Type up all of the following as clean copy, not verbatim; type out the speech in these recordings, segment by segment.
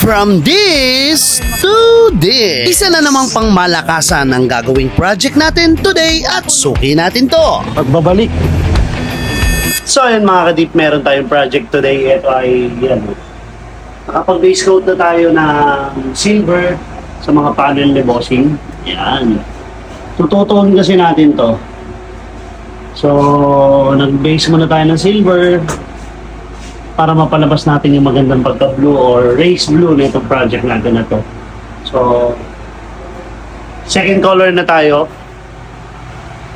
From this to this. Isa na namang pangmalakasan ang gagawing project natin today at suki natin to. Pagbabalik. So ayun mga kadip, meron tayong project today. Ito ay yan. Nakapag-base coat na tayo ng silver sa mga panel ni bossing. Yan. Tututuon kasi natin to. So nag-base muna tayo ng silver para mapalabas natin yung magandang pagka-blue or race blue na itong project natin na to. So second color na tayo.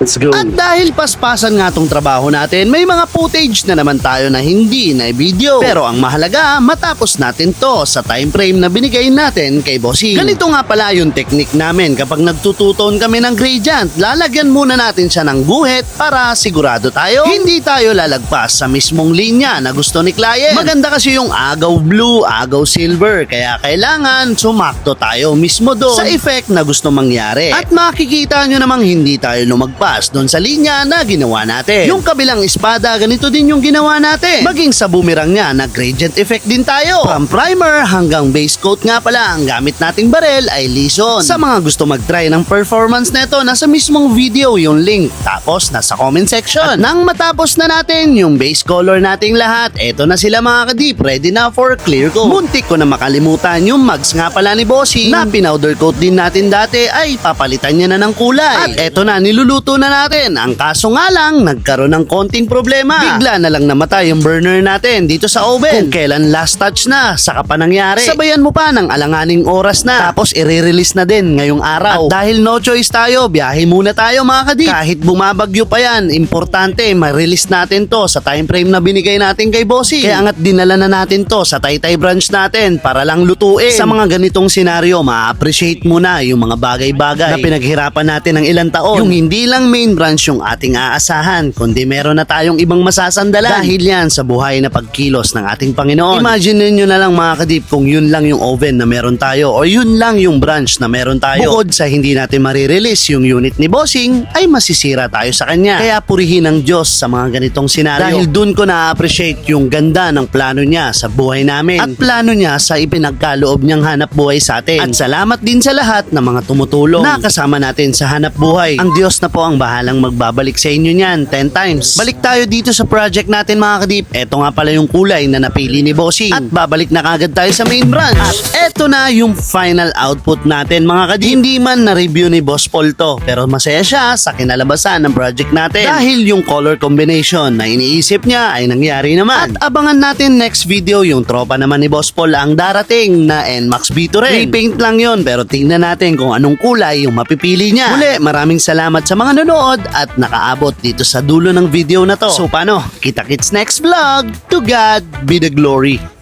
Let's go. At dahil paspasan nga tong trabaho natin, may mga footage na naman tayo na hindi na video. Pero ang mahalaga, matapos natin to sa time frame na binigay natin kay Bossing. Ganito nga pala yung technique namin kapag nagtututon kami ng gradient. Lalagyan muna natin siya ng guhit para sigurado tayo hindi tayo lalagpas sa mismong linya na gusto ni client. Maganda kasi yung agaw blue, agaw silver, kaya kailangan sumakto tayo mismo doon sa effect na gusto mangyari. At makikita nyo namang hindi tayo lumagpas doon sa linya na ginawa natin. Yung kabilang espada, ganito din yung ginawa natin. Maging sa boomerang niya, nag-gradient effect din tayo. From primer hanggang base coat nga pala, ang gamit nating barel ay Lison. Sa mga gusto mag-try ng performance neto, nasa mismong video yung link. Tapos nasa comment section. At nang matapos na natin yung base color nating lahat, eto na sila mga kadip, ready na for clear coat. Muntik ko na makalimutan yung mags nga pala ni Bossing na pinowder coat din natin dati, ay papalitan niya na ng kulay. At eto na, niluluto na natin. Ang kaso nga lang, nagkaroon ng konting problema. Bigla na lang namatay yung burner natin dito sa oven. Kung kailan last touch na, saka pa nangyari. Sabayan mo pa ng alanganing oras na. Tapos i-release na din ngayong araw. At dahil no choice tayo, biyahe muna tayo mga kadip. Kahit bumabagyo pa yan, importante ma-release natin to sa time frame na binigay natin kay Bossing. Kaya nga't dinala na natin to sa Taytay branch natin para lang lutuin. Sa mga ganitong senaryo, ma-appreciate muna yung mga bagay-bagay na pinaghirapan natin ng ilang taon. Yung hindi lang main branch yung ating aasahan, kundi meron na tayong ibang masasandalan. Dahil yan sa buhay na pagkilos ng ating Panginoon. Imagine niyo na lang mga kadip kung yun lang yung oven na meron tayo o yun lang yung branch na meron tayo. Bukod sa hindi natin marirelease yung unit ni Bossing, ay masisira tayo sa kanya. Kaya purihin ng Diyos sa mga ganitong senaryo. Dahil dun ko na-appreciate yung ganda ng plano niya sa buhay namin at plano niya sa ipinagkaloob niyang hanap buhay sa atin. At salamat din sa lahat ng mga tumutulong na kasama natin sa hanap buhay. Ang Diyos na po ang bahalang magbabalik sa inyo niyan 10 times. Balik tayo dito sa project natin mga kadip. Eto nga pala yung kulay na napili ni Bossing. At babalik na kagad tayo sa main branch. At eto na yung final output natin mga kadip. Hindi man na-review ni Boss Paul to, pero masaya siya sa kinalabasan ng project natin. Dahil yung color combination na iniisip niya ay nangyari naman. At abangan natin next video yung tropa naman ni Boss Paul ang darating na NMAX B2 rin. Repaint lang yon, pero tingnan natin kung anong kulay yung mapipili niya. Muli, maraming salamat sa mga nanood at nakaabot dito sa dulo ng video na to. So paano? Kita-kits next vlog. To God be the glory.